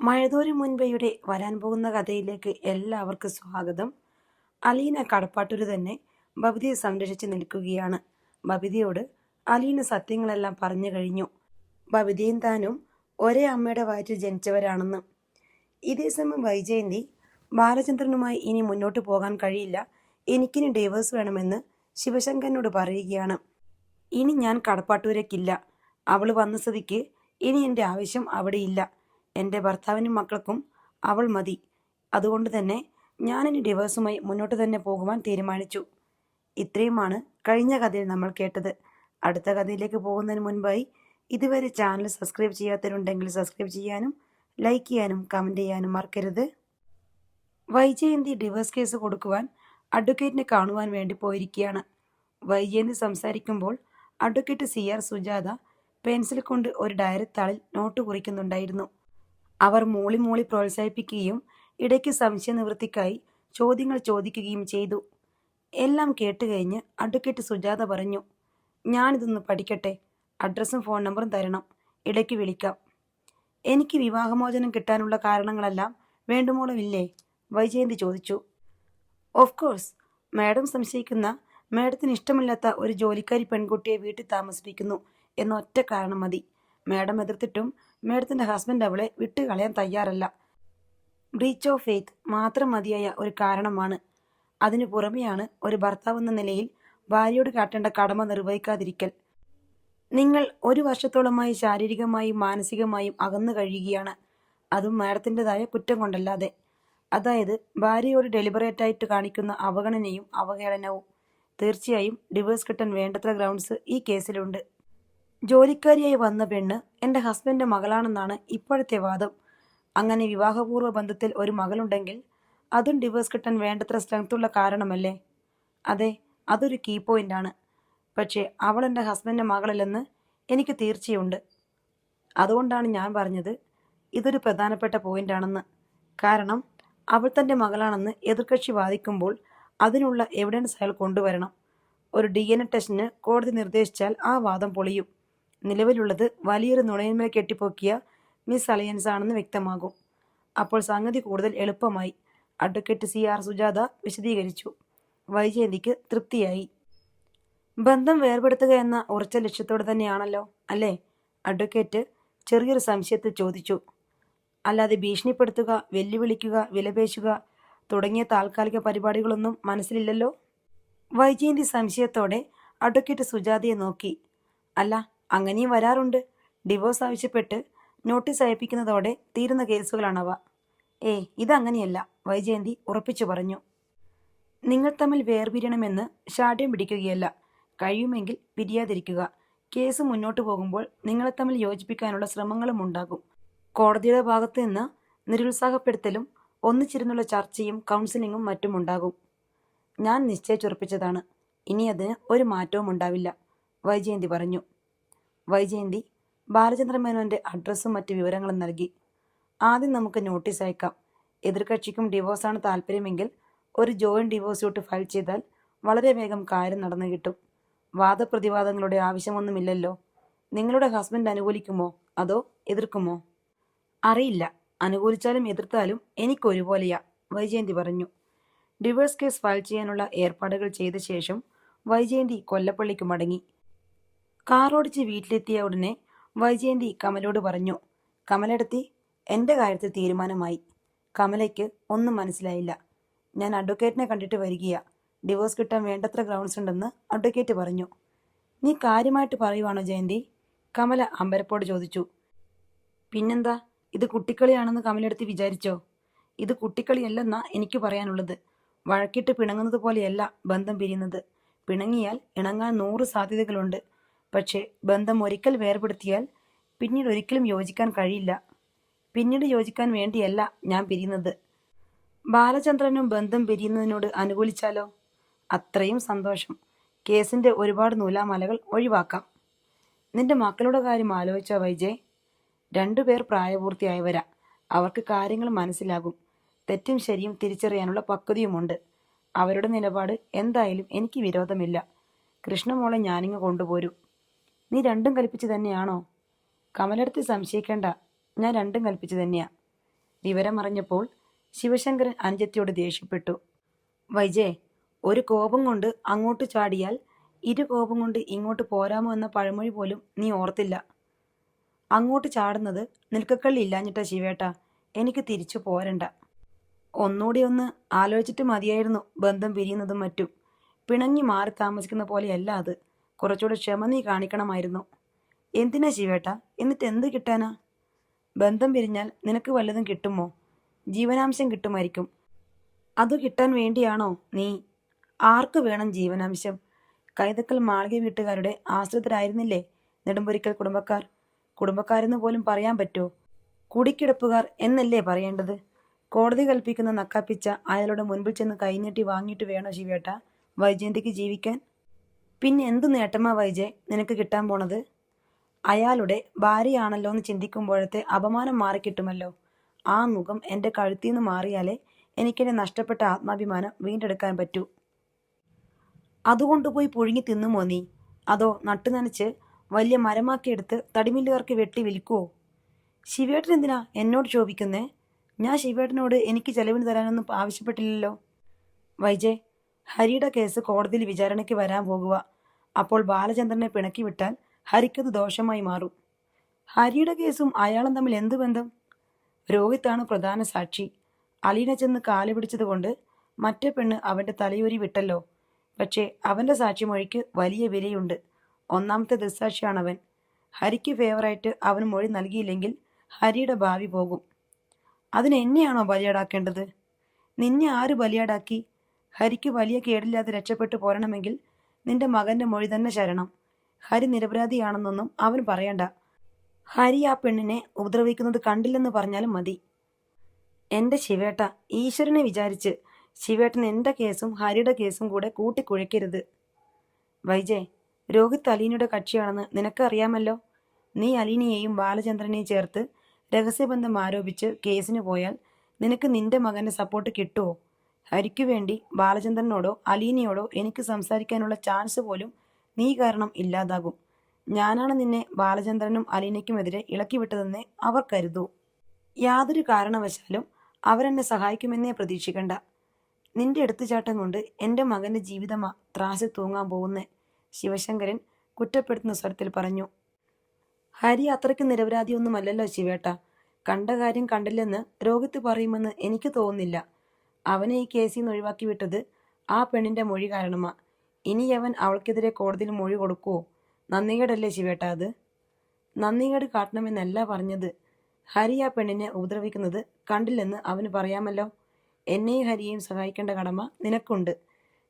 മഴതോരും മുൻപയുടെ വരാൻ പോകുന്ന കഥയിലേക്ക് എല്ലാവർക്കും സ്വാഗതം. അലീന കടപ്പാട്ടൂര് തന്നെ ബബിതയെ സംരക്ഷിച്ച് നിൽക്കുകയാണ്. ബബിതയോട് അലീന സത്യങ്ങളെല്ലാം പറഞ്ഞു കഴിഞ്ഞു. ബബിതയും താനും ഒരേ അമ്മയുടെ വയറ്റിൽ ജനിച്ചവരാണെന്ന്. ഇതേസമയം വൈജയന്തി ബാലചന്ദ്രനുമായി ഇനി മുന്നോട്ട് പോകാൻ കഴിയില്ല, എനിക്കിനി ഡൈവേഴ്സ് വേണമെന്ന് ശിവശങ്കരനോട് പറയുകയാണ്. ഇനി ഞാൻ കടപ്പാട്ടൂരേക്കില്ല, അവൾ വന്ന സ്ഥിതിക്ക് ഇനി എൻ്റെ ആവശ്യം അവിടെയില്ല. എൻ്റെ ഭർത്താവിനും മക്കൾക്കും അവൾ മതി. അതുകൊണ്ട് തന്നെ ഞാനിനി ഡിവോഴ്സുമായി മുന്നോട്ട് തന്നെ പോകുവാൻ തീരുമാനിച്ചു. ഇത്രയുമാണ് കഴിഞ്ഞ കഥയിൽ നമ്മൾ കേട്ടത്. അടുത്ത കഥയിലേക്ക് പോകുന്നതിന് മുൻപായി ഇതുവരെ ചാനൽ സബ്സ്ക്രൈബ് ചെയ്യാത്തവരുണ്ടെങ്കിൽ സബ്സ്ക്രൈബ് ചെയ്യാനും ലൈക്ക് ചെയ്യാനും കമൻറ്റ് ചെയ്യാനും മറക്കരുത്. വൈജയന്തി ഡിവോഴ്സ് കേസ് കൊടുക്കുവാൻ അഡ്വക്കേറ്റിനെ കാണുവാൻ വേണ്ടി പോയിരിക്കുകയാണ്. വൈജയന്തി സംസാരിക്കുമ്പോൾ അഡ്വക്കേറ്റ് CR സുജാത പെൻസിൽ കൊണ്ട് ഒരു ഡയറി താളിൽ നോട്ട് കുറിക്കുന്നുണ്ടായിരുന്നു. അവർ മൂളി മൂളി പ്രോത്സാഹിപ്പിക്കുകയും ഇടയ്ക്ക് സംശയ നിവൃത്തിക്കായി ചോദ്യങ്ങൾ ചോദിക്കുകയും ചെയ്തു. എല്ലാം കേട്ടുകഴിഞ്ഞ് അഡ്വക്കേറ്റ് സുജാത പറഞ്ഞു, ഞാനിതൊന്ന് പഠിക്കട്ടെ, അഡ്രസ്സും ഫോൺ നമ്പറും തരണം, ഇടയ്ക്ക് വിളിക്കാം. എനിക്ക് വിവാഹമോചനം കിട്ടാനുള്ള കാരണങ്ങളെല്ലാം വേണ്ടുമോളമില്ലേ? വൈജയന്തി ചോദിച്ചു. ഓഫ് കോഴ്സ്, മാഡം സംശയിക്കുന്ന മാഡത്തിന് ഇഷ്ടമില്ലാത്ത ഒരു ജോലിക്കാരി പെൺകുട്ടിയെ വീട്ടിൽ താമസിപ്പിക്കുന്നു എന്ന ഒറ്റ കാരണം മതി. മാഡം എതിർത്തിട്ടും മാഡത്തിൻ്റെ ഹസ്ബൻഡ് അവളെ വിട്ടുകളയാൻ തയ്യാറല്ല. ബ്രീച്ച് ഓഫ് ഫെയ്ത്ത് മാത്രം മതിയായ ഒരു കാരണമാണ്. അതിനു പുറമെയാണ് ഒരു ഭർത്താവ് എന്ന നിലയിൽ ഭാര്യയോട് കാട്ടേണ്ട കടമ നിർവഹിക്കാതിരിക്കൽ. നിങ്ങൾ 1 വർഷത്തോളമായി ശാരീരികമായും മാനസികമായും അകന്നു കഴിയുകയാണ്. അതും മാഡത്തിൻ്റെതായ കുറ്റം കൊണ്ടല്ലാതെ. അതായത് ഭാര്യയോട് ഡെലിബറേറ്റായിട്ട് കാണിക്കുന്ന അവഗണനയും അവഹേളനവും. തീർച്ചയായും ഡിവോഴ്സ് കിട്ടാൻ വേണ്ടത്ര ഗ്രൗണ്ട്സ് ഈ കേസിലുണ്ട്. ജോലിക്കാരിയായി വന്ന പെണ്ണ് എൻ്റെ ഹസ്ബൻഡിൻ്റെ മകളാണെന്നാണ് ഇപ്പോഴത്തെ വാദം. അങ്ങനെ വിവാഹപൂർവ്വ ബന്ധത്തിൽ ഒരു മകളുണ്ടെങ്കിൽ അതും ഡിവോഴ്സ് കിട്ടാൻ വേണ്ടത്ര സ്ട്രെങ്ത്തുള്ള കാരണമല്ലേ? അതെ, അതൊരു കീ പോയിൻ്റാണ്. പക്ഷേ അവൾ എൻ്റെ ഹസ്ബൻഡിൻ്റെ മകളല്ലെന്ന് എനിക്ക് തീർച്ചയുണ്ട്. അതുകൊണ്ടാണ് ഞാൻ പറഞ്ഞത് ഇതൊരു പ്രധാനപ്പെട്ട പോയിൻ്റാണെന്ന്. കാരണം അവൾ തൻ്റെ മകളാണെന്ന് എതിർകക്ഷി വാദിക്കുമ്പോൾ അതിനുള്ള എവിഡൻസ് അയാൾ കൊണ്ടുവരണം. ഒരു DNA ടെസ്റ്റിന് കോടതി നിർദ്ദേശിച്ചാൽ ആ വാദം പൊളിയും. നിലവിലുള്ളത് വലിയൊരു നുണയന്മേൽ കെട്ടിപ്പൊക്കിയ മിസ് അലയൻസ് ആണെന്ന് വ്യക്തമാകും. അപ്പോൾ സംഗതി കൂടുതൽ എളുപ്പമായി, അഡ്വക്കേറ്റ് CR സുജാത വിശദീകരിച്ചു. വൈജയന്തിക്ക് തൃപ്തിയായി. ബന്ധം വേർപെടുത്തുക എന്ന ഉറച്ച ലക്ഷ്യത്തോടെ തന്നെയാണല്ലോ അല്ലേ? അഡ്വക്കേറ്റ് ചെറിയൊരു സംശയത്തിൽ ചോദിച്ചു. അല്ലാതെ ഭീഷണിപ്പെടുത്തുക, വെല്ലുവിളിക്കുക, വിലപേശുക തുടങ്ങിയ താൽക്കാലിക പരിപാടികളൊന്നും മനസ്സിലില്ലല്ലോ? വൈജയന്തി സംശയത്തോടെ അഡ്വക്കേറ്റ് സുജാതയെ നോക്കി. അല്ല, അങ്ങനെയും വരാറുണ്ട്. ഡിവോഴ്സ് ആവശ്യപ്പെട്ട് നോട്ടീസ് അയപ്പിക്കുന്നതോടെ തീരുന്ന കേസുകളാണവ. ഇതങ്ങനെയല്ല, വൈജയന്തി ഉറപ്പിച്ചു പറഞ്ഞു. നിങ്ങൾ തമ്മിൽ വേർപിരിയണമെന്ന് ശാഠ്യം പിടിക്കുകയല്ല, കഴിയുമെങ്കിൽ പിരിയാതിരിക്കുക. കേസ് മുന്നോട്ട് പോകുമ്പോൾ നിങ്ങളെ തമ്മിൽ യോജിപ്പിക്കാനുള്ള ശ്രമങ്ങളും ഉണ്ടാകും. കോടതിയുടെ ഭാഗത്തു നിന്ന് നിരുത്സാഹപ്പെടുത്തലും ഒന്നിച്ചിരുന്നുള്ള ചർച്ചയും കൗൺസിലിങ്ങും മറ്റുമുണ്ടാകും. ഞാൻ നിശ്ചയിച്ചുറപ്പിച്ചതാണ്, ഇനി അതിന് ഒരു മാറ്റവും ഉണ്ടാവില്ല, വൈജയന്തി പറഞ്ഞു. വൈജയന്തി ബാലചന്ദ്ര മേനോന്റെ അഡ്രസ്സും മറ്റ് വിവരങ്ങളും നൽകി. ആദ്യം നമുക്ക് നോട്ടീസ് അയക്കാം. എതിർകക്ഷിക്കും ഡിവോഴ്സാണ് താല്പര്യമെങ്കിൽ ഒരു ജോയിന്റ് ഡിവോഴ്സ് സ്യൂട്ട് ഫയൽ ചെയ്താൽ വളരെ വേഗം കാര്യം നടന്നു കിട്ടും. വാദപ്രതിവാദങ്ങളുടെ ആവശ്യമൊന്നുമില്ലല്ലോ. നിങ്ങളുടെ ഹസ്ബൻഡ് അനുകൂലിക്കുമോ അതോ എതിർക്കുമോ? അറിയില്ല, അനുകൂലിച്ചാലും എതിർത്താലും എനിക്കൊരുപോലെയാ, വൈജയന്തി പറഞ്ഞു. ഡിവോഴ്സ് കേസ് ഫയൽ ചെയ്യാനുള്ള ഏർപ്പാടുകൾ ചെയ്ത ശേഷം വൈജയന്തി കൊല്ലപ്പള്ളിക്ക് മടങ്ങി. കാറോടിച്ച് വീട്ടിലെത്തിയ ഉടനെ വൈജയന്തി കമലോട് പറഞ്ഞു, കമലെടുത്തി, എൻ്റെ കാര്യത്തിൽ തീരുമാനമായി. കമലയ്ക്ക് ഒന്നും മനസ്സിലായില്ല. ഞാൻ അഡ്വക്കേറ്റിനെ കണ്ടിട്ട് വരികയാ. ഡിവോഴ്സ് കിട്ടാൻ വേണ്ടത്ര ഗ്രൗണ്ട്സ് ഉണ്ടെന്ന് അഡ്വക്കേറ്റ് പറഞ്ഞു. നീ കാര്യമായിട്ട് പറയുവാണോ ജയന്തി? കമല അമ്പരപ്പോട് ചോദിച്ചു. പിന്നെന്താ, ഇത് കുട്ടിക്കളിയാണെന്ന് കമലെടുത്ത് വിചാരിച്ചോ? ഇത് കുട്ടിക്കളിയല്ലെന്നാ എനിക്ക് പറയാനുള്ളത്. വഴക്കിട്ട് പിണങ്ങുന്നത് പോലെയല്ല ബന്ധം പിരിയുന്നത്. പിണങ്ങിയാൽ ഇണങ്ങാൻ 100 സാധ്യതകളുണ്ട്. പക്ഷേ ബന്ധം ഒരിക്കൽ വേർപെടുത്തിയാൽ പിന്നീട് ഒരിക്കലും യോജിക്കാൻ കഴിയില്ല. പിന്നീട് യോജിക്കാൻ വേണ്ടിയല്ല ഞാൻ പിരിയുന്നത്. ബാലചന്ദ്രനും ബന്ധം പിരിയുന്നതിനോട് അനുകൂലിച്ചാലോ? അത്രയും സന്തോഷം. കേസിൻ്റെ ഒരുപാട് നൂലാമലകൾ ഒഴിവാക്കാം. നിന്റെ മക്കളുടെ കാര്യം ആലോചിച്ചോ വൈജയ്? 2 പേർ പ്രായപൂർത്തിയായവരാ. അവർക്ക് കാര്യങ്ങൾ മനസ്സിലാകും. തെറ്റും ശരിയും തിരിച്ചറിയാനുള്ള പക്വതയുമുണ്ട്. അവരുടെ നിലപാട് എന്തായാലും എനിക്ക് വിരോധമില്ല. കൃഷ്ണമോളെ ഞാനിങ്ങ് കൊണ്ടുപോരും. നീ രണ്ടും കൽപ്പിച്ച് തന്നെയാണോ? കമലെടുത്ത് സംശയിക്കേണ്ട, ഞാൻ രണ്ടും കൽപ്പിച്ച് തന്നെയാ. വിവരമറിഞ്ഞപ്പോൾ ശിവശങ്കരൻ അനുജത്തിയോട് ദേഷ്യപ്പെട്ടു. വൈജേ, ഒരു കോപം കൊണ്ട് അങ്ങോട്ട് ചാടിയാൽ ഇരു കോപം കൊണ്ട് ഇങ്ങോട്ട് പോരാമോ എന്ന പഴമൊഴി പോലും നീ ഓർത്തില്ല. അങ്ങോട്ട് ചാടുന്നത് നിൽക്കക്കള്ളി ഇല്ലാഞ്ഞിട്ടാ ശിവേട്ടാ. എനിക്ക് തിരിച്ചു പോരണ്ട. ഒന്നുകൂടി ഒന്ന് ആലോചിച്ചിട്ട് മതിയായിരുന്നു ബന്ധം പിരിയുന്നതും മറ്റും. പിണങ്ങി മാറി താമസിക്കുന്ന പോലെയല്ല അത്. കുറച്ചുകൂടെ ക്ഷമ നീ കാണിക്കണമായിരുന്നു. എന്തിനാ ശിവേട്ടാ? എന്നിട്ട് എന്ത് കിട്ടാനാ? ബന്ധം പിരിഞ്ഞാൽ നിനക്ക് വല്ലതും കിട്ടുമോ? ജീവനാംശം കിട്ടുമായിരിക്കും. അത് കിട്ടാൻ വേണ്ടിയാണോ നീ? ആർക്ക് വേണം ജീവനാംശം? കൈതക്കൽ മാളിക വീട്ടുകാരുടെ ആശ്രിതരായിരുന്നില്ലേ നെടുമ്പൊരിക്കൽ കുടുംബക്കാർ? കുടുംബക്കാരെന്ന് പോലും പറയാൻ പറ്റുമോ? കുടിക്കിടപ്പുകാർ എന്നല്ലേ പറയേണ്ടത്? കോടതി കൽപ്പിക്കുന്ന നക്കാപ്പിച്ച അയാളുടെ മുൻപിൽ ചെന്ന് കൈനീട്ടി വാങ്ങിയിട്ട് വേണോ ശിവേട്ട വൈജയന്തിക്ക് ജീവിക്കാൻ? പിന്നെ എന്തു നേട്ടമാ വൈജയ് നിനക്ക് കിട്ടാൻ പോണത്? അയാളുടെ ഭാര്യയാണല്ലോ എന്ന് ചിന്തിക്കുമ്പോഴത്തെ അപമാനം മാറിക്കിട്ടുമല്ലോ. ആ മുഖം എൻ്റെ കഴുത്തിൽ നിന്ന് മാറിയാലേ എനിക്കെൻ്റെ നഷ്ടപ്പെട്ട ആത്മാഭിമാനം വീണ്ടെടുക്കാൻ പറ്റൂ. അതുകൊണ്ടുപോയി പുഴുങ്ങി തിന്നുമോ നീ? അതോ നട്ടുനനച്ച് വലിയ മരമാക്കിയെടുത്ത് തടിമില്ലുകാർക്ക് വെട്ടി വിൽക്കുവോ? ശിവേട്ടൻ എന്തിനാ എന്നോട് ചോദിക്കുന്നേ? ഞാൻ ശിവേട്ടനോട് എനിക്ക് ചെലവിന് തരാനൊന്നും ആവശ്യപ്പെട്ടില്ലല്ലോ. വൈജയ്, ഹരിയുടെ കേസ് കോടതിയിൽ വിചാരണയ്ക്ക് വരാൻ പോകുക. അപ്പോൾ ബാലചന്ദ്രനെ പിണക്കി വിട്ടാൽ ഹരിക്കത് ദോഷമായി മാറും. ഹരിയുടെ കേസും അയാളും തമ്മിൽ എന്ത് ബന്ധം? രോഹിത്താണ് പ്രധാന സാക്ഷി. അലീനെ ചെന്ന് കാല് പിടിച്ചത് കൊണ്ട് മറ്റേ പെണ്ണ് അവൻ്റെ തലയൂരി വിട്ടല്ലോ. പക്ഷേ അവൻ്റെ സാക്ഷിമൊഴിക്ക് വലിയ വിലയുണ്ട്. ഒന്നാമത്തെ ദൃസാക്ഷിയാണവൻ. ഹരിക്ക് ഫേവറായിട്ട് അവൻ മൊഴി നൽകിയില്ലെങ്കിൽ ഹരിയുടെ ഭാവി പോകും. അതിന് എന്നെയാണോ ബലിയാടാക്കേണ്ടത്? നിന്നെ ആര് ബലിയാടാക്കി? ഹരിക്ക് വലിയ കേടില്ലാതെ രക്ഷപ്പെട്ടു പോരണമെങ്കിൽ നിന്റെ മകൻ്റെ മൊഴി തന്നെ ശരണം. ഹരി നിരപരാധിയാണെന്നൊന്നും അവൻ പറയണ്ട. ഹരി ആ പെണ്ണിനെ ഉപദ്രവിക്കുന്നത് കണ്ടില്ലെന്ന് പറഞ്ഞാലും മതി. എൻ്റെ ശിവേട്ട, ഈശ്വരനെ വിചാരിച്ച് ശിവേട്ടൻ എൻ്റെ കേസും ഹരിയുടെ കേസും കൂടെ കൂട്ടിക്കുഴയ്ക്കരുത്. വൈജയ്, രോഹിത് അലീനയുടെ കക്ഷിയാണെന്ന് നിനക്കറിയാമല്ലോ. നീ അലീനയെയും ബാലചന്ദ്രനെയും ചേർത്ത് രഹസ്യബന്ധം ആരോപിച്ച് കേസിന് പോയാൽ നിനക്ക് നിന്റെ മകൻ്റെ സപ്പോർട്ട് കിട്ടുമോ? ഹരിക്കു വേണ്ടി ബാലചന്ദ്രനോടോ അലീനയോടോ എനിക്ക് സംസാരിക്കാനുള്ള ചാൻസ് പോലും നീ കാരണം ഇല്ലാതാകും. ഞാനാണ് നിന്നെ ബാലചന്ദ്രനും അലീനയ്ക്കുമെതിരെ ഇളക്കിവിട്ടതെന്നേ അവർ കരുതൂ. യാതൊരു കാരണവശാലും അവരെന്നെ സഹായിക്കുമെന്നേ പ്രതീക്ഷിക്കണ്ട. നിന്റെ എടുത്തുചാട്ടം കൊണ്ട് എൻ്റെ മകൻ്റെ ജീവിതമാ ത്രാസിൽ തൂങ്ങാൻ പോകുന്നേ, ശിവശങ്കരൻ കുറ്റപ്പെടുത്തുന്ന സ്വരത്തിൽ പറഞ്ഞു. ഹരി അത്രയ്ക്ക് നിരപരാധിയൊന്നുമല്ലല്ലോ ശിവേട്ട. കണ്ട കാര്യം കണ്ടില്ലെന്ന് രോഹിത്ത് പറയുമെന്ന് എനിക്ക് തോന്നുന്നില്ല. അവനെ ഈ കേസിൽ നിന്ന് ഒഴിവാക്കി വിട്ടത് ആ പെണ്ണിൻ്റെ മൊഴി കാരണമാ. ഇനി അവൻ അവൾക്കെതിരെ കോടതിയിൽ മൊഴി കൊടുക്കുവോ? നന്ദികേടല്ലേ ശിവേട്ട അത്? നന്ദികേട് കാട്ടണമെന്നല്ല പറഞ്ഞത്. ഹരി ആ പെണ്ണിനെ ഉപദ്രവിക്കുന്നത് കണ്ടില്ലെന്ന് അവന് പറയാമല്ലോ. എന്നെയും ഹരിയെയും സഹായിക്കേണ്ട കടമ നിനക്കുണ്ട്.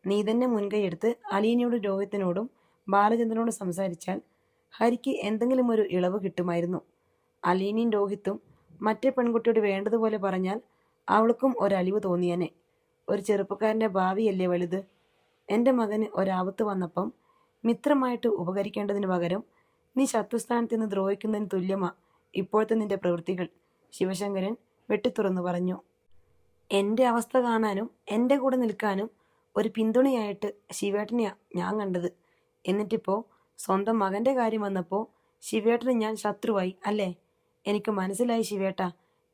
നീ തന്നെ മുൻകൈ എടുത്ത് അലീനയോടും രോഹിത്തിനോടും ബാലചന്ദ്രനോടും സംസാരിച്ചാൽ ഹരിക്ക് എന്തെങ്കിലും ഒരു ഇളവ് കിട്ടുമായിരുന്നു. അലീനയും രോഹിത്തും മറ്റേ പെൺകുട്ടിയോട് വേണ്ടതുപോലെ പറഞ്ഞാൽ അവൾക്കും ഒരലിവ് തോന്നിയനെ. ഒരു ചെറുപ്പക്കാരൻ്റെ ഭാവിയല്ലേ വലുത്. എൻ്റെ മകന് ഒരാപത്ത് വന്നപ്പം മിത്രമായിട്ട് ഉപകരിക്കേണ്ടതിന് പകരം നീ ശത്രുസ്ഥാനത്ത് നിന്ന് ദ്രോഹിക്കുന്നതിന് തുല്യമാ ഇപ്പോഴത്തെ നിന്റെ പ്രവൃത്തികൾ, ശിവശങ്കരൻ വെട്ടിത്തുറന്നു പറഞ്ഞു. എൻ്റെ അവസ്ഥ കാണാനും എൻ്റെ കൂടെ നിൽക്കാനും ഒരു പിന്തുണയായിട്ട് ശിവേട്ടനെയാ ഞാൻ കണ്ടത്. എന്നിട്ടിപ്പോൾ സ്വന്തം മകൻ്റെ കാര്യം വന്നപ്പോൾ ശിവേട്ടന് ഞാൻ ശത്രുവായി അല്ലേ? എനിക്ക് മനസ്സിലായി ശിവേട്ട.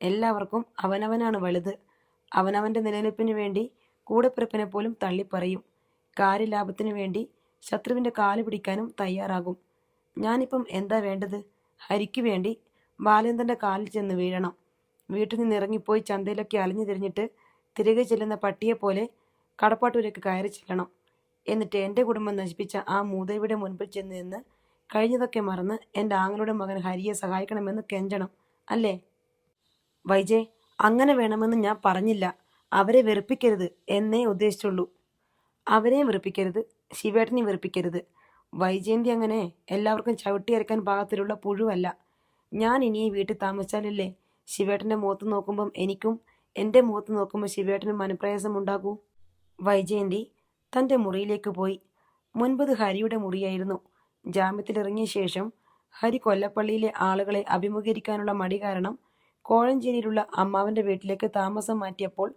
എല്ലാവർക്കും അവനവനാണ് വലുത്. അവനവൻ്റെ നിലനിൽപ്പിന് വേണ്ടി കൂടെപ്പിറപ്പിനെ പോലും തള്ളിപ്പറയും. കാര്യലാഭത്തിന് വേണ്ടി ശത്രുവിൻ്റെ കാല് പിടിക്കാനും തയ്യാറാകും. ഞാനിപ്പം എന്താ വേണ്ടത്? ഹരിക്ക് വേണ്ടി ബാലേന്ദ്രൻ്റെ കാലിൽ ചെന്ന് വീഴണം. വീട്ടിൽ നിന്ന് ഇറങ്ങിപ്പോയി ചന്തയിലൊക്കെ അലഞ്ഞു തിരിഞ്ഞിട്ട് തിരികെ ചെല്ലുന്ന പട്ടിയെപ്പോലെ കടപ്പാട്ടൂരേക്ക് കയറി ചെല്ലണം. എന്നിട്ട് എൻ്റെ കുടുംബം നശിപ്പിച്ച ആ മൂദേവിയുടെ മുൻപിൽ ചെന്ന് നിന്ന് കഴിഞ്ഞതൊക്കെ മറന്ന് എൻ്റെ ആങ്ങളുടെ മകൻ ഹരിയെ സഹായിക്കണമെന്ന് കെഞ്ചണം അല്ലേ? വൈജയ്, അങ്ങനെ വേണമെന്ന് ഞാൻ പറഞ്ഞില്ല. അവരെ വെറുപ്പിക്കരുത് എന്നേ ഉദ്ദേശിച്ചുള്ളൂ. അവരെയും വെറുപ്പിക്കരുത്, ശിവേട്ടനെയും വെറുപ്പിക്കരുത്. വൈജയന്തി അങ്ങനെ എല്ലാവർക്കും ചവിട്ടിയരക്കാൻ പാകത്തിലുള്ള പുഴുവല്ല. ഞാൻ ഇനി ഈ വീട്ടിൽ താമസിച്ചാലല്ലേ ശിവേട്ടൻ്റെ മുഖത്ത് നോക്കുമ്പം എനിക്കും എൻ്റെ മുഖത്ത് നോക്കുമ്പോൾ ശിവേട്ടനും മനപ്രയാസം ഉണ്ടാകൂ. വൈജയന്തി തൻ്റെ മുറിയിലേക്ക് പോയി. മുൻപത് ഹരിയുടെ മുറിയായിരുന്നു. ജാമ്യത്തിലിറങ്ങിയ ശേഷം ഹരി കൊല്ലപ്പള്ളിയിലെ ആളുകളെ അഭിമുഖീകരിക്കാനുള്ള മടി കാരണം കോഴഞ്ചേരിയിലുള്ള അമ്മാവൻ്റെ വീട്ടിലേക്ക് താമസം മാറ്റിയപ്പോൾ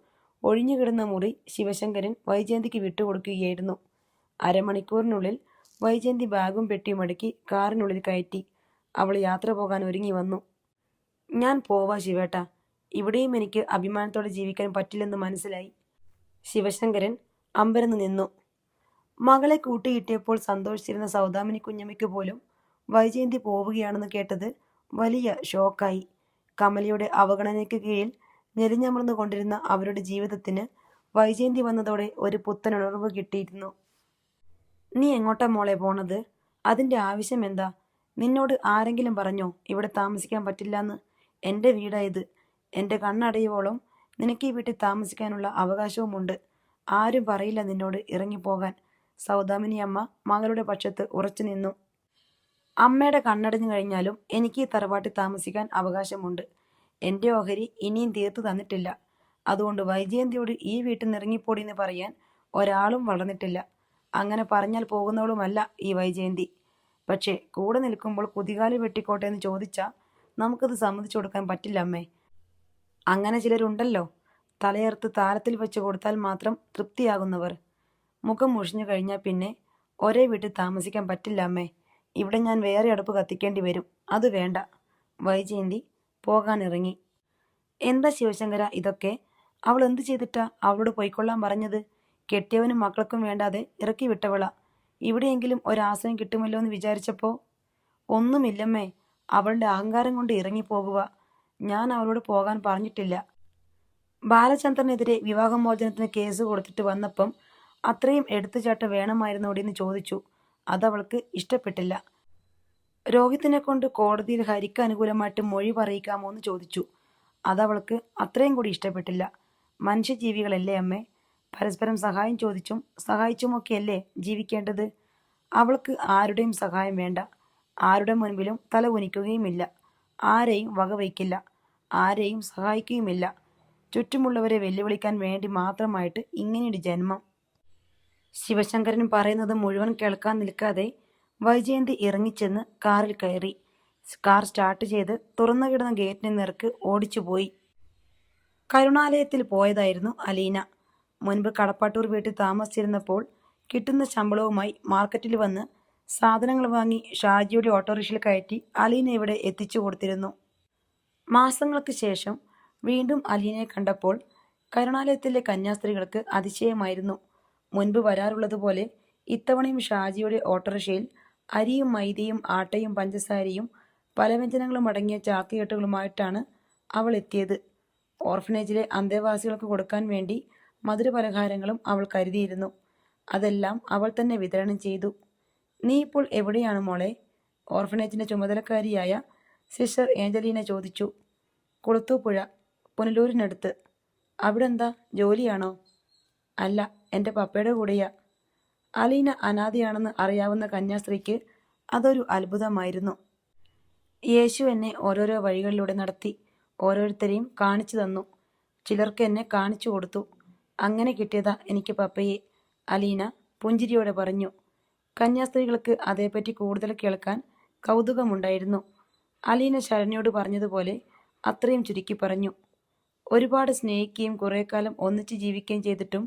ഒഴിഞ്ഞുകിടന്ന മുറി ശിവശങ്കരൻ വൈജയന്തിക്ക് വിട്ടുകൊടുക്കുകയായിരുന്നു. അരമണിക്കൂറിനുള്ളിൽ വൈജയന്തി ബാഗും പെട്ടിയും അടുക്കി കാറിനുള്ളിൽ കയറ്റി. അവൾ യാത്ര പോകാൻ ഒരുങ്ങി വന്നു. ഞാൻ പോവാ ശിവേട്ട. ഇവിടെയും എനിക്ക് അഭിമാനത്തോടെ ജീവിക്കാൻ പറ്റില്ലെന്ന് മനസ്സിലായി. ശിവശങ്കരൻ അമ്പരന്ന് നിന്നു. മകളെ കൂട്ടിയിട്ടിയപ്പോൾ സന്തോഷിച്ചിരുന്ന സൗദാമിനി കുഞ്ഞമ്മയ്ക്ക് പോലും വൈജയന്തി പോവുകയാണെന്ന് കേട്ടത് വലിയ ഷോക്കായി. കമലയുടെ അവഗണനയ്ക്ക് കീഴിൽ ഞെരിഞ്ഞമർന്നു കൊണ്ടിരുന്ന അവരുടെ ജീവിതത്തിന് വൈജയന്തി വന്നതോടെ ഒരു പുത്തനുണർവ് കിട്ടിയിരുന്നു. നീ എങ്ങോട്ടാ മോളെ പോണത്? അതിൻ്റെ ആവശ്യം എന്താ? നിന്നോട് ആരെങ്കിലും പറഞ്ഞോ ഇവിടെ താമസിക്കാൻ പറ്റില്ലാന്ന്? എൻ്റെ വീടാ ഇത്. എൻ്റെ കണ്ണടയുവോളം നിനക്ക് ഈ വീട്ടിൽ താമസിക്കാനുള്ള അവകാശവുമുണ്ട്. ആരും പറയില്ല നിന്നോട് ഇറങ്ങിപ്പോകാൻ. സൗദാമിനി അമ്മ മകളുടെ പക്ഷത്ത് ഉറച്ചു നിന്നു. അമ്മയുടെ കണ്ണടഞ്ഞു കഴിഞ്ഞാലും എനിക്ക് ഈ തറവാട്ടിൽ താമസിക്കാൻ അവകാശമുണ്ട്. എൻ്റെ ഓഹരി ഇനിയും തീർത്തു തന്നിട്ടില്ല. അതുകൊണ്ട് വൈജയന്തിയോട് ഈ വീട്ടിൽ നിന്ന് ഇറങ്ങിപ്പോടിയെന്ന് പറയാൻ ഒരാളും വളർന്നിട്ടില്ല. അങ്ങനെ പറഞ്ഞാൽ പോകുന്നവളുമല്ല ഈ വൈജയന്തി. പക്ഷേ കൂടെ നിൽക്കുമ്പോൾ കുതികാല് വെട്ടിക്കോട്ടെ എന്ന് ചോദിച്ചാൽ നമുക്കത് സമ്മതിച്ചു കൊടുക്കാൻ പറ്റില്ല അമ്മേ. അങ്ങനെ ചിലരുണ്ടല്ലോ, തലയർത്ത് താരത്തിൽ വെച്ച് കൊടുത്താൽ മാത്രം തൃപ്തിയാകുന്നവർ. മുഖം മുഷിഞ്ഞു കഴിഞ്ഞാൽ പിന്നെ ഒരേ വീട്ടിൽ താമസിക്കാൻ പറ്റില്ല അമ്മേ. ഇവിടെ ഞാൻ വേറെ അടുപ്പ് കത്തിക്കേണ്ടി വരും. അത് വേണ്ട. വൈജയന്തി പോകാനിറങ്ങി. എന്താ ശിവശങ്കര ഇതൊക്കെ? അവൾ എന്ത് ചെയ്തിട്ടാ അവളോട് പോയിക്കൊള്ളാൻ പറഞ്ഞത്? കെട്ടിയവനും മക്കൾക്കും വേണ്ടാതെ ഇറക്കി വിട്ടവളാ. ഇവിടെയെങ്കിലും ഒരാശ്രയം കിട്ടുമല്ലോ എന്ന് വിചാരിച്ചപ്പോൾ ഒന്നുമില്ലമ്മേ. അവളുടെ അഹങ്കാരം കൊണ്ട് ഇറങ്ങിപ്പോകുക. ഞാൻ അവളോട് പോകാൻ പറഞ്ഞിട്ടില്ല. ബാലചന്ദ്രനെതിരെ വിവാഹമോചനത്തിന് കേസ് കൊടുത്തിട്ട് വന്നപ്പം അത്രയും എടുത്തുചാട്ടം വേണമായിരുന്നോടിയെന്ന് ചോദിച്ചു. അതവൾക്ക് ഇഷ്ടപ്പെട്ടില്ല. രോഹിത്തിനെ കൊണ്ട് കോടതിയിൽ ഹരിക്ക് അനുകൂലമായിട്ട് മൊഴി പറയിക്കാമോ എന്ന് ചോദിച്ചു. അതവൾക്ക് അത്രയും കൂടി ഇഷ്ടപ്പെട്ടില്ല. മനുഷ്യജീവികളല്ലേ അമ്മേ? പരസ്പരം സഹായം ചോദിച്ചും സഹായിച്ചുമൊക്കെയല്ലേ ജീവിക്കേണ്ടത്? അവൾക്ക് ആരുടെയും സഹായം വേണ്ട. ആരുടെ മുൻപിലും തല കുനിക്കുകയുമില്ല. ആരെയും വകവയ്ക്കില്ല. ആരെയും സഹായിക്കുകയുമില്ല. ചുറ്റുമുള്ളവരെ വെല്ലുവിളിക്കാൻ വേണ്ടി മാത്രമായിട്ട് ഇങ്ങനെയൊരു ജന്മം. ശിവശങ്കരൻ പറയുന്നത് മുഴുവൻ കേൾക്കാൻ നിൽക്കാതെ വൈജയന്തി ഇറങ്ങിച്ചെന്ന് കാറിൽ കയറി. കാർ സ്റ്റാർട്ട് ചെയ്ത് തുറന്നു കിടന്ന ഗേറ്റിന് നേർക്ക് ഓടിച്ചുപോയി. കരുണാലയത്തിൽ പോയതായിരുന്നു അലീന. മുൻപ് കടപ്പാട്ടൂർ വീട്ടിൽ താമസിച്ചിരുന്നപ്പോൾ കിട്ടുന്ന ശമ്പളവുമായി മാർക്കറ്റിൽ വന്ന് സാധനങ്ങൾ വാങ്ങി ഷാജിയുടെ ഓട്ടോറിക്ഷയിൽ കയറ്റി അലീന ഇവിടെ എത്തിച്ചു കൊടുത്തിരുന്നു. മാസങ്ങൾക്ക് ശേഷം വീണ്ടും അലീനയെ കണ്ടപ്പോൾ കരുണാലയത്തിലെ കന്യാസ്ത്രീകൾക്ക് അതിശയമായിരുന്നു. മുൻപ് വരാറുള്ളതുപോലെ ഇത്തവണയും ഷാജിയുടെ ഓട്ടോറിക്ഷയിൽ അരിയും മൈദയും ആട്ടയും പഞ്ചസാരയും പലവ്യഞ്ജനങ്ങളും അടങ്ങിയ ചാക്കുകെട്ടുകളുമായിട്ടാണ് അവൾ എത്തിയത്. ഓർഫനേജിലെ അന്തേവാസികൾക്ക് കൊടുക്കാൻ വേണ്ടി മധുരപലഹാരങ്ങളും അവൾ കരുതിയിരുന്നു. അതെല്ലാം അവൾ തന്നെ വിതരണം ചെയ്തു. നീ ഇപ്പോൾ എവിടെയാണ് മോളെ? ഓർഫനേജിന്റെ ചുമതലക്കാരിയായ സിസ്റ്റർ ഏഞ്ചലീന ചോദിച്ചു. കുളത്തൂപ്പുഴ, പുനലൂരിനടുത്ത്. അവിടെ എന്താ, ജോലിയാണോ? അല്ല, എൻ്റെ പപ്പയുടെ കൂടെയാ. അലീന അനാഥയാണെന്ന് അറിയാവുന്ന കന്യാസ്ത്രീക്ക് അതൊരു അത്ഭുതമായിരുന്നു. യേശു എന്നെ ഓരോരോ വഴികളിലൂടെ നടത്തി. ഓരോരുത്തരെയും കാണിച്ചു തന്നു. ചിലർക്ക് എന്നെ കാണിച്ചു കൊടുത്തു. അങ്ങനെ കിട്ടിയതാ എനിക്ക് പപ്പയെ. അലീന പുഞ്ചിരിയോടെ പറഞ്ഞു. കന്യാസ്ത്രീകൾക്ക് അതേപ്പറ്റി കൂടുതൽ കേൾക്കാൻ കൗതുകമുണ്ടായിരുന്നു. അലീന ശരണ്യോട് പറഞ്ഞതുപോലെ അത്രയും ചുരുക്കി പറഞ്ഞു. ഒരുപാട് സ്നേഹിക്കുകയും കുറേ കാലം ഒന്നിച്ച് ജീവിക്കുകയും ചെയ്തിട്ടും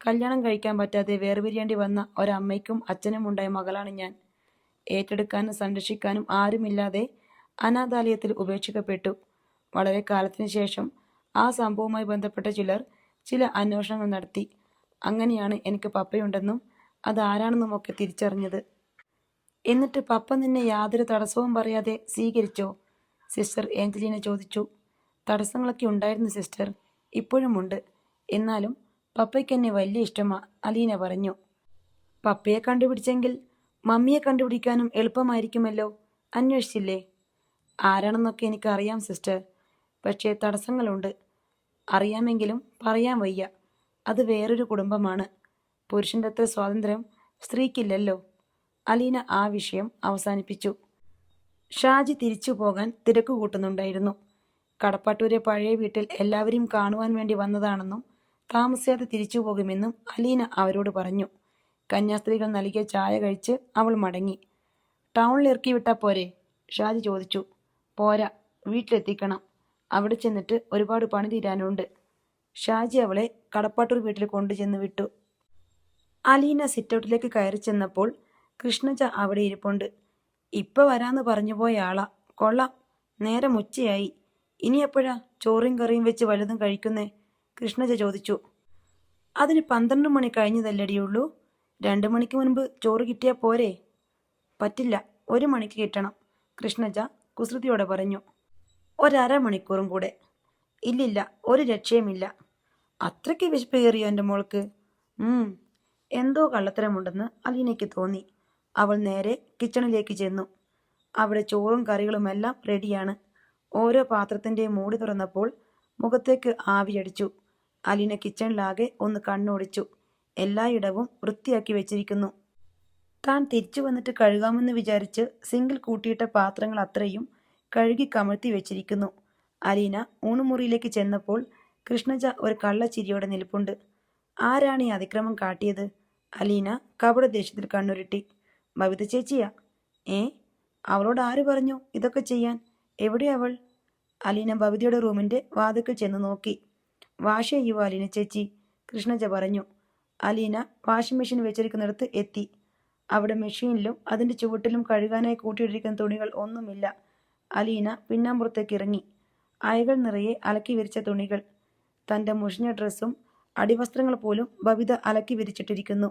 കല്യാണം കഴിക്കാൻ പറ്റാതെ വേർപിരിയേണ്ടി വന്ന ഒരമ്മയ്ക്കും അച്ഛനും ഉണ്ടായ മകളാണ് ഞാൻ. ഏറ്റെടുക്കാനും സംരക്ഷിക്കാനും ആരുമില്ലാതെ അനാഥാലയത്തിൽ ഉപേക്ഷിക്കപ്പെട്ടു. വളരെ കാലത്തിന് ശേഷം ആ സംഭവവുമായി ബന്ധപ്പെട്ട ചില അന്വേഷണങ്ങൾ നടത്തി. അങ്ങനെയാണ് എനിക്ക് പപ്പയുണ്ടെന്നും അതാരാണെന്നുമൊക്കെ തിരിച്ചറിഞ്ഞത്. എന്നിട്ട് പപ്പ നിന്നെ യാതൊരു തടസ്സവും പറയാതെ സ്വീകരിച്ചോ? സിസ്റ്റർ ഏഞ്ചലീന ചോദിച്ചു. തടസ്സങ്ങളൊക്കെ ഉണ്ടായിരുന്നു സിസ്റ്റർ, ഇപ്പോഴുമുണ്ട്. എന്നാലും പപ്പയ്ക്ക് എന്നെ വലിയ ഇഷ്ടമാ, അലീന പറഞ്ഞു. പപ്പയെ കണ്ടുപിടിച്ചെങ്കിൽ മമ്മിയെ കണ്ടുപിടിക്കാനും എളുപ്പമായിരിക്കുമല്ലോ. അന്വേഷിച്ചില്ലേ? ആരാണെന്നൊക്കെ എനിക്കറിയാം സിസ്റ്റർ. പക്ഷേ തടസ്സങ്ങളുണ്ട്. അറിയാമെങ്കിലും പറയാൻ വയ്യ. അത് വേറൊരു കുടുംബമാണ്. പുരുഷൻ്റെ അത്ര സ്വാതന്ത്ര്യം സ്ത്രീക്കില്ലല്ലോ. അലീന ആ വിഷയം അവസാനിപ്പിച്ചു. ഷാജി തിരിച്ചു പോകാൻ തിരക്ക് കൂട്ടുന്നുണ്ടായിരുന്നു. കടപ്പാട്ടൂരെ പഴയ വീട്ടിൽ എല്ലാവരെയും കാണുവാൻ വേണ്ടി വന്നതാണെന്നും താമസിയാതെ തിരിച്ചു പോകുമെന്നും അലീന അവരോട് പറഞ്ഞു. കന്യാസ്ത്രീകൾ നൽകിയ ചായ കഴിച്ച് അവൾ മടങ്ങി. ടൗണിൽ ഇറക്കി വിട്ടാൽ പോരെ? ഷാജി ചോദിച്ചു. പോരാ, വീട്ടിലെത്തിക്കണം. അവിടെ ചെന്നിട്ട് ഒരുപാട് പണി തീരാനുണ്ട്. ഷാജി അവളെ കടപ്പാട്ടൂർ വീട്ടിൽ കൊണ്ടുചെന്ന് വിട്ടു. അലീന സിറ്റൗട്ടിലേക്ക് കയറി ചെന്നപ്പോൾ കൃഷ്ണജ അവിടെ ഇരിപ്പുണ്ട്. ഇപ്പൊ വരാന്ന് പറഞ്ഞു പോയ ആളാ. കൊള്ളാം, നേരം ഉച്ചയായി. ഇനി എപ്പോഴാ ചോറും കറിയും വെച്ച് വലുതും കഴിക്കുന്നേ? കൃഷ്ണജ ചോദിച്ചു. അതിന് 12 മണി കഴിഞ്ഞതല്ലടിയുള്ളൂ. 2 മണിക്ക് മുൻപ് ചോറ് കിട്ടിയാൽ പോരെ? പറ്റില്ല, 1 മണിക്ക് കിട്ടണം, കൃഷ്ണജ കുസൃതിയോടെ പറഞ്ഞു. 1/2 മണിക്കൂറും കൂടെ. ഇല്ലില്ല, ഒരു രക്ഷയുമില്ല. അത്രയ്ക്ക് വിശപ്പ് കയറിയോ എൻ്റെ മോൾക്ക്? എന്തോ കള്ളത്തരമുണ്ടെന്ന് അലീനയ്ക്ക് തോന്നി. അവൾ നേരെ കിച്ചണിലേക്ക് ചെന്നു. അവിടെ ചോറും കറികളുമെല്ലാം റെഡിയാണ്. ഓരോ പാത്രത്തിൻ്റെയും മൂടി തുറന്നപ്പോൾ മുഖത്തേക്ക് ആവിയടിച്ചു. അലീന കിച്ചണിലാകെ ഒന്ന് കണ്ണോടിച്ചു. എല്ലായിടവും വൃത്തിയാക്കി വെച്ചിരിക്കുന്നു. താൻ തിരിച്ചു വന്നിട്ട് കഴുകാമെന്ന് വിചാരിച്ച് സിങ്കിൽ കൂട്ടിയിട്ട പാത്രങ്ങൾ അത്രയും കഴുകി കമഴ്ത്തി വെച്ചിരിക്കുന്നു. അലീന ഊണുമുറിയിലേക്ക് ചെന്നപ്പോൾ കൃഷ്ണജ ഒരു കള്ളച്ചിരിയോടെ നിൽപ്പുണ്ട്. ആരാണ് ഈ അതിക്രമം കാട്ടിയത്? അലീന കപട ദേഷ്യത്തിൽ കണ്ണുരുട്ടി. ബബിത ചേച്ചിയാ. അവളോട് ആര് പറഞ്ഞു ഇതൊക്കെ ചെയ്യാൻ? എവിടെ അവൾ? അലീന ബബിതയുടെ റൂമിൻ്റെ വാതിൽക്കൽ ചെന്ന് നോക്കി. വാഷ് ചെയ്യുവോ അലീന ചേച്ചി? കൃഷ്ണജ പറഞ്ഞു. അലീന വാഷിംഗ് മെഷീൻ വെച്ചിരിക്കുന്നിടത്ത് എത്തി. അവിടെ മെഷീനിലും അതിൻ്റെ ചുവട്ടിലും കഴുകാനായി കൂട്ടിയിട്ടിരിക്കുന്ന തുണികൾ ഒന്നുമില്ല. അലീന പിന്നാമ്പുറത്തേക്ക് ഇറങ്ങി. അയകൾ നിറയെ അലക്കി വിരിച്ച തുണികൾ. തൻ്റെ മുഷിഞ്ഞ ഡ്രസ്സും അടിവസ്ത്രങ്ങൾ പോലും ബബിത അലക്കി വിരിച്ചിട്ടിരിക്കുന്നു.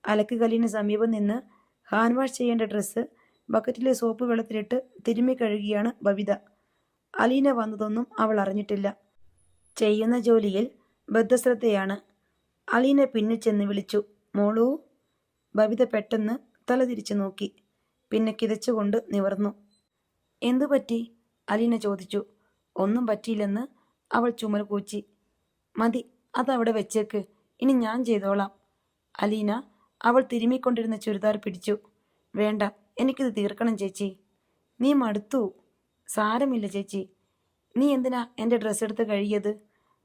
അലക്കുകല്ലിന് സമീപം നിന്ന് ഹാൻഡ് വാഷ് ചെയ്യേണ്ട ഡ്രസ്സ് ബക്കറ്റിലെ സോപ്പ് വെള്ളത്തിലിട്ട് തിരുമ്മി കഴുകിയാണ് ബബിത. അലീന വന്നതൊന്നും അവൾ അറിഞ്ഞിട്ടില്ല. ചെയ്യുന്ന ജോലിയിൽ ബദ്ധശ്രദ്ധയാണ്. അലീന പിന്നിൽ ചെന്ന് വിളിച്ചു, മോളൂ. ബബിത പെട്ടെന്ന് തല തിരിച്ചു നോക്കി. പിന്നെ കിതച്ചുകൊണ്ട് നിവർന്നു. എന്തു പറ്റി? അലീന ചോദിച്ചു. ഒന്നും പറ്റിയില്ലെന്ന് അവൾ ചുമൽ കൂച്ചി. മതി, അതവിടെ വെച്ചേക്ക്, ഇനി ഞാൻ ചെയ്തോളാം. അലീന അവൾ തിരുമ്മിക്കൊണ്ടിരുന്ന ചുരിദാർ പിടിച്ചു. വേണ്ട, എനിക്കിത് തീർക്കണം ചേച്ചി. നീ മടുത്തു. സാരമില്ല ചേച്ചി. നീ എന്തിനാ എൻ്റെ ഡ്രസ്സ് എടുത്ത് കഴുകിയത്?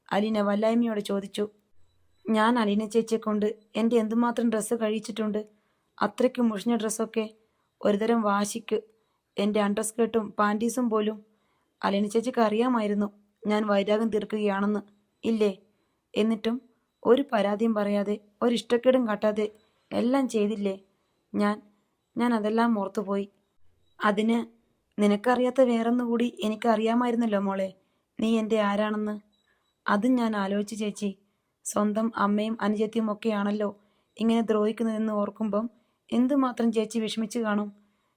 അലീന വല്ലായ്മയോടെ ചോദിച്ചു. ഞാൻ അലീന ചേച്ചിയെ കൊണ്ട് എൻ്റെ എന്തുമാത്രം ഡ്രസ്സ് കഴിച്ചിട്ടുണ്ട്. അത്രയ്ക്ക് മുഷിഞ്ഞ ഡ്രസ്സൊക്കെ. ഒരുതരം വാശിക്ക് എൻ്റെ അണ്ടർസ്കേർട്ടും പാൻറ്റീസും പോലും. അലീന ചേച്ചിക്ക് അറിയാമായിരുന്നു ഞാൻ വൈരാഗ്യം തീർക്കുകയാണെന്ന്, ഇല്ലേ? എന്നിട്ടും ഒരു പരാതിയും പറയാതെ ഒരിഷ്ടക്കേടും കാട്ടാതെ എല്ലാം ചെയ്തില്ലേ? ഞാൻ അതെല്ലാം ഓർത്തുപോയി. അതിന് നിനക്കറിയാത്ത വേറൊന്നുകൂടി എനിക്കറിയാമായിരുന്നല്ലോ മോളെ, നീ എൻ്റെ ആരാണെന്ന്. അതും ഞാൻ ആലോചിച്ചു ചേച്ചി. സ്വന്തം അമ്മയും അനുജത്തിയും ഒക്കെയാണല്ലോ ഇങ്ങനെ ദ്രോഹിക്കുന്നതെന്ന് ഓർക്കുമ്പം എന്തുമാത്രം ചേച്ചി വിഷമിച്ചു കാണും.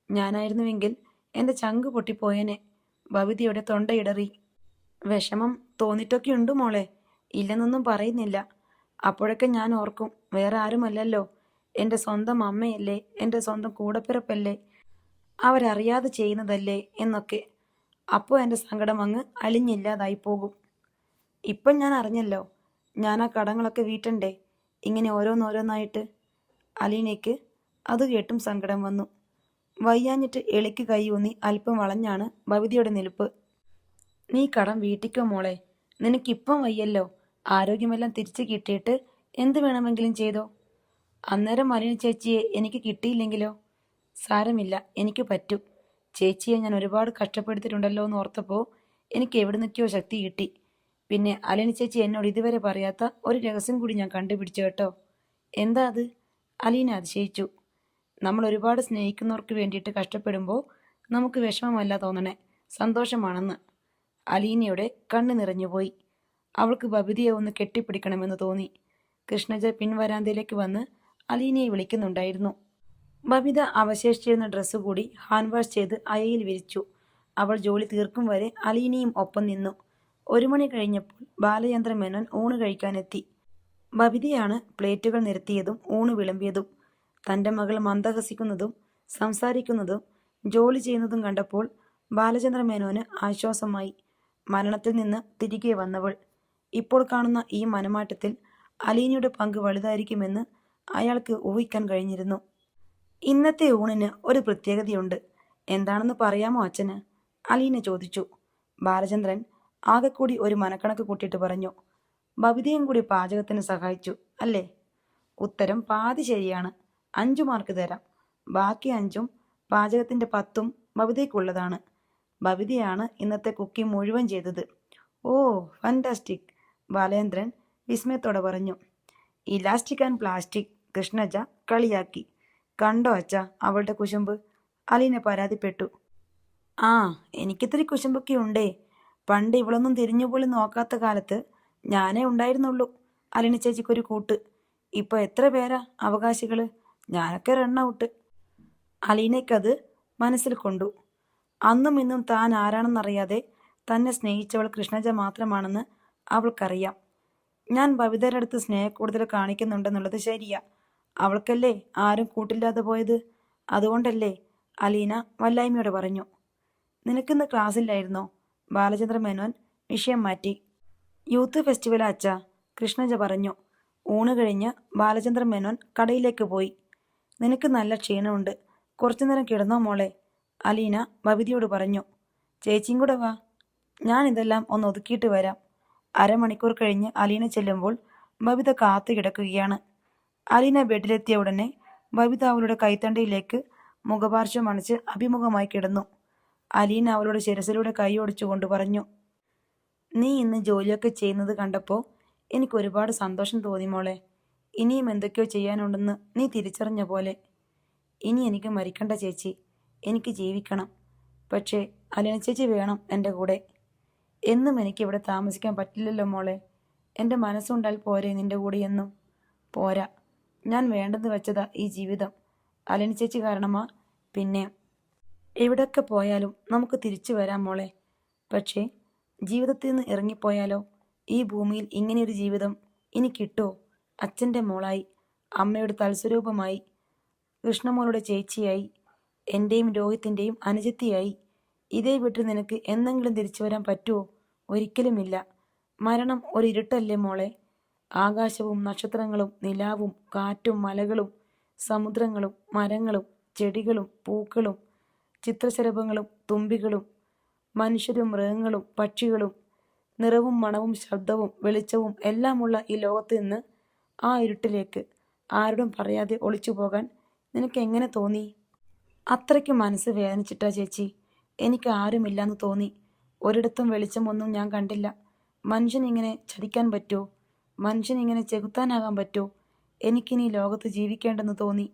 ഞാനായിരുന്നുവെങ്കിൽ എൻ്റെ ചങ്ക് പൊട്ടിപ്പോയേനെ. ബബിതയുടെ തൊണ്ടയിടറി. വിഷമം തോന്നിട്ടൊക്കെയുണ്ട് മോളെ, ഇല്ലെന്നൊന്നും പറയുന്നില്ല. അപ്പോഴൊക്കെ ഞാൻ ഓർക്കും, വേറെ ആരുമല്ലല്ലോ, എൻ്റെ സ്വന്തം അമ്മയല്ലേ, എൻ്റെ സ്വന്തം കൂടപ്പിറപ്പല്ലേ, അവരറിയാതെ ചെയ്യുന്നതല്ലേ എന്നൊക്കെ. അപ്പോൾ എൻ്റെ സങ്കടം അങ്ങ് അലിഞ്ഞില്ലാതായി പോകും. ഇപ്പം ഞാൻ അറിഞ്ഞല്ലോ, ഞാൻ ആ കടങ്ങളൊക്കെ വീട്ടണ്ടേ ഇങ്ങനെ ഓരോന്നോരോന്നായിട്ട്. അലീനയ്ക്ക് അത് കേട്ടും സങ്കടം വന്നു. വയ്യാഞ്ഞിട്ട് എളിക്ക് കൈയൂന്നി അല്പം വളഞ്ഞാണ് ബബിതയുടെ നിൽപ്പ്. നീ കടം വീട്ടിക്കോ മോളെ, നിനക്കിപ്പം വയ്യല്ലോ. ആരോഗ്യമെല്ലാം തിരിച്ചു കിട്ടിയിട്ട് എന്ത് വേണമെങ്കിലും ചെയ്തോ. അന്നേരം അലീന ചേച്ചിയെ എനിക്ക് കിട്ടിയില്ലെങ്കിലോ? സാരമില്ല, എനിക്ക് പറ്റും. ചേച്ചിയെ ഞാൻ ഒരുപാട് കഷ്ടപ്പെടുത്തിയിട്ടുണ്ടല്ലോ എന്ന് ഓർത്തപ്പോൾ എനിക്ക് എവിടെ നിൽക്കോ ശക്തി കിട്ടി. പിന്നെ അലീന ചേച്ചി എന്നോട് ഇതുവരെ പറയാത്ത ഒരു രഹസ്യം കൂടി ഞാൻ കണ്ടുപിടിച്ചു കേട്ടോ. എന്താ അത്? അലീന അതിശയിച്ചു. നമ്മൾ ഒരുപാട് സ്നേഹിക്കുന്നവർക്ക് വേണ്ടിയിട്ട് കഷ്ടപ്പെടുമ്പോൾ നമുക്ക് വിഷമമല്ല തോന്നണേ, സന്തോഷമാണെന്ന്. അലീനയുടെ കണ്ണ് നിറഞ്ഞുപോയി. അവൾക്ക് ബബിതയെ ഒന്ന് കെട്ടിപ്പിടിക്കണമെന്ന് തോന്നി. കൃഷ്ണജ പിൻവരാന്തയിലേക്ക് വന്ന് അലീനയെ വിളിക്കുന്നുണ്ടായിരുന്നു. ബബിത അവശേഷിച്ചിരുന്ന ഡ്രസ്സ് കൂടി ഹാൻഡ് വാഷ് ചെയ്ത് അയയിൽ വിരിച്ചു. അവൾ ജോലി തീർക്കും വരെ അലീനയും ഒപ്പം നിന്നു. 1 മണി കഴിഞ്ഞപ്പോൾ ബാലചന്ദ്ര മേനോൻ ഊണ് കഴിക്കാനെത്തി. ബബിതയാണ് പ്ലേറ്റുകൾ നിരത്തിയതും ഊണ് വിളമ്പിയതും. തൻ്റെ മകൾ മന്ദഹസിക്കുന്നതും സംസാരിക്കുന്നതും ജോലി ചെയ്യുന്നതും കണ്ടപ്പോൾ ബാലചന്ദ്ര മേനോന് ആശ്വാസമായി. മരണത്തിൽ നിന്ന് തിരികെ വന്നവൾ. ഇപ്പോൾ കാണുന്ന ഈ മനമാറ്റത്തിൽ അലീനയുടെ പങ്ക് വലുതായിരിക്കുമെന്ന് അയാൾക്ക് ഊഹിക്കാൻ കഴിഞ്ഞിരുന്നു. ഇന്നത്തെ ഊണിന് ഒരു പ്രത്യേകതയുണ്ട്. എന്താണെന്ന് പറയാമോ അച്ഛന്? അലീന ചോദിച്ചു. ബാലചന്ദ്രൻ ആകെക്കൂടി ഒരു മനക്കണക്ക് കൂട്ടിയിട്ട് പറഞ്ഞു. ബബിതയും കൂടി പാചകത്തിന് സഹായിച്ചു അല്ലേ? ഉത്തരം പാതി ശരിയാണ്. 5 മാർക്ക് തരാം. ബാക്കി 5ഉം പാചകത്തിൻ്റെ 10ഉം ബബിതയ്ക്കുള്ളതാണ്. ബബിതയാണ് ഇന്നത്തെ കുക്കിംഗ് മുഴുവൻ ചെയ്തത്. ഓ ഫാന്റാസ്റ്റിക്, ബാലേന്ദ്രൻ വിസ്മയത്തോടെ പറഞ്ഞു. ഇലാസ്റ്റിക് ആൻഡ് പ്ലാസ്റ്റിക്, കൃഷ്ണജ കളിയാക്കി. കണ്ടോ അച്ഛ അവളുടെ കുശുമ്പ്? അലീന പരാതിപ്പെട്ടു. ആ, എനിക്കിത്തിരി കുശുമ്പൊക്കെ ഉണ്ടേ. പണ്ട് ഇവളൊന്നും തിരിഞ്ഞുപോലും നോക്കാത്ത കാലത്ത് ഞാനേ ഉണ്ടായിരുന്നുള്ളൂ അലിന ചേച്ചിക്കൊരു കൂട്ട്. ഇപ്പൊ എത്ര പേരാ അവകാശികള്? ഞാനൊക്കെ റൺ ഔട്ട്. അലീനയ്ക്കത് മനസ്സിൽ കൊണ്ടു. അന്നും ഇന്നും താൻ ആരാണെന്നറിയാതെ തന്നെ സ്നേഹിച്ചവൾ കൃഷ്ണജ മാത്രമാണെന്ന് അവൾക്കറിയാം. ഞാൻ ബബിതയുടെ അടുത്ത് സ്നേഹക്കൂടുതൽ കാണിക്കുന്നുണ്ടെന്നുള്ളത് ശരിയാ. അവൾക്കല്ലേ ആരും കൂട്ടില്ലാതെ പോയത്. അതുകൊണ്ടല്ലേ? അലീന വല്ലായ്മയോട് പറഞ്ഞു. നിനക്കിന്ന് ക്ലാസ്സില്ലായിരുന്നോ? ബാലചന്ദ്ര മേനോൻ വിഷയം മാറ്റി. യൂത്ത് ഫെസ്റ്റിവലാ അച്ഛാ, കൃഷ്ണജ പറഞ്ഞു. ഊണ് കഴിഞ്ഞ് ബാലചന്ദ്ര മേനോൻ കടയിലേക്ക് പോയി. നിനക്ക് നല്ല ക്ഷീണമുണ്ട്, കുറച്ചു നേരം കിടന്നോ മോളെ, അലീന ബബിതയോട് പറഞ്ഞു. ചേച്ചിയും കൂടെ വാ, ഞാൻ ഇതെല്ലാം ഒന്ന് ഒതുക്കിയിട്ട് വരാം. അരമണിക്കൂർ കഴിഞ്ഞ് അലീന ചെല്ലുമ്പോൾ ബബിത കാത്തു കിടക്കുകയാണ്. അലീന ബെഡിലെത്തിയ ഉടനെ ബബിത അവളുടെ കൈത്തണ്ടയിലേക്ക് മുഖപാർശ്വം അണിച്ച് അഭിമുഖമായി കിടന്നു. അലീന അവളുടെ ശിരസിലൂടെ കൈ ഓടിച്ചുകൊണ്ട് പറഞ്ഞു, നീ ഇന്ന് ജോലിയൊക്കെ ചെയ്യുന്നത് കണ്ടപ്പോൾ എനിക്ക് ഒരുപാട് സന്തോഷം തോന്നി മോളെ. ഇനിയും എന്തൊക്കെയോ ചെയ്യാനുണ്ടെന്ന് നീ തിരിച്ചറിഞ്ഞ പോലെ. ഇനി എനിക്ക് മരിക്കണ്ട ചേച്ചി, എനിക്ക് ജീവിക്കണം. പക്ഷേ അലീന ചേച്ചി വേണം എൻ്റെ കൂടെ. എന്നും എനിക്കിവിടെ താമസിക്കാൻ പറ്റില്ലല്ലോ മോളെ. എൻ്റെ മനസ്സുണ്ടാൽ പോരെ നിൻ്റെ കൂടെ എന്നും? പോരാ, ഞാൻ വേണ്ടെന്ന് വെച്ചതാ ഈ ജീവിതം. അലീന ചേച്ചി കാരണമാ. പിന്നെ എവിടെയൊക്കെ പോയാലും നമുക്ക് തിരിച്ചു വരാം മോളെ. പക്ഷേ ജീവിതത്തിൽ നിന്ന് ഇറങ്ങിപ്പോയാലോ? ഈ ഭൂമിയിൽ ഇങ്ങനെയൊരു ജീവിതം ഇനി കിട്ടോ? അച്ഛൻ്റെ മോളായി, അമ്മയുടെ തൽസ്വരൂപമായി, കൃഷ്ണമോളുടെ ചേച്ചിയായി, എൻ്റെയും രോഹിത്തിൻ്റെയും അനുജത്തിയായി. ഇതേ വീട്ടിൽ നിനക്ക് എന്നെങ്കിലും തിരിച്ചു വരാൻ പറ്റുമോ? ഒരിക്കലുമില്ല. മരണം ഒരു ഇരുട്ടല്ലേ മോളെ. ആകാശവും നക്ഷത്രങ്ങളും നിലാവും കാറ്റും മലകളും സമുദ്രങ്ങളും മരങ്ങളും ചെടികളും പൂക്കളും ചിത്രശലഭങ്ങളും തുമ്പികളും മനുഷ്യരും മൃഗങ്ങളും പക്ഷികളും നിറവും മണവും ശബ്ദവും വെളിച്ചവും എല്ലാമുള്ള ഈ ലോകത്ത് നിന്ന് ആ ഇരുട്ടിലേക്ക് ആരോടും പറയാതെ ഒളിച്ചു പോകാൻ നിനക്ക് എങ്ങനെ തോന്നി? അത്രയ്ക്ക് മനസ്സ് വേദനിച്ചിട്ടാ ചേച്ചി. എനിക്ക് ആരുമില്ലാന്ന് തോന്നി. ഒരിടത്തും വെളിച്ചമൊന്നും ഞാൻ കണ്ടില്ല. മനുഷ്യനിങ്ങനെ ചതിക്കാൻ പറ്റുമോ? മനുഷ്യനിങ്ങനെ ചെകുത്താനാകാൻ പറ്റുമോ? എനിക്കിനി ലോകത്ത് ജീവിക്കേണ്ടെന്ന് തോന്നി.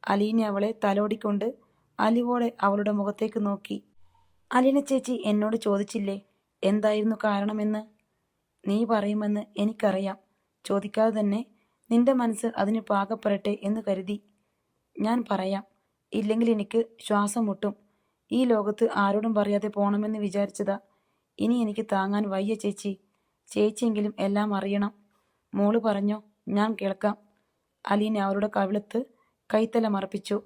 അലീന അവളെ തലോടിക്കൊണ്ട് അലിവോടെ അവളുടെ മുഖത്തേക്ക് നോക്കി. അലീന ചേച്ചി എന്നോട് ചോദിച്ചില്ലേ എന്തായിരുന്നു കാരണമെന്ന്? നീ പറയുമെന്ന് എനിക്കറിയാം. ചോദിക്കാതെ തന്നെ നിന്റെ മനസ്സ് അതിന് പാകപ്പെടട്ടെ എന്ന് കരുതി ഞാൻ പറയാം. ഇല്ലെങ്കിൽ എനിക്ക് ശ്വാസം മുട്ടും. ഈ ലോകത്ത് ആരോടും പറയാതെ പോണമെന്ന് വിചാരിച്ചതാ. ഇനി എനിക്ക് താങ്ങാൻ വയ്യ ചേച്ചി. ചേച്ചിയെങ്കിലും എല്ലാം അറിയണം. മോള് പറഞ്ഞോ, ഞാൻ കേൾക്കാം. അലീന അവളുടെ കവിളത്ത് കൈത്തല മറപ്പിച്ചു.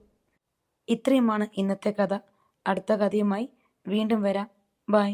ഇത്രയുമാണ് ഇന്നത്തെ കഥ. അടുത്ത കഥയുമായി വീണ്ടും വരാം. ബൈ.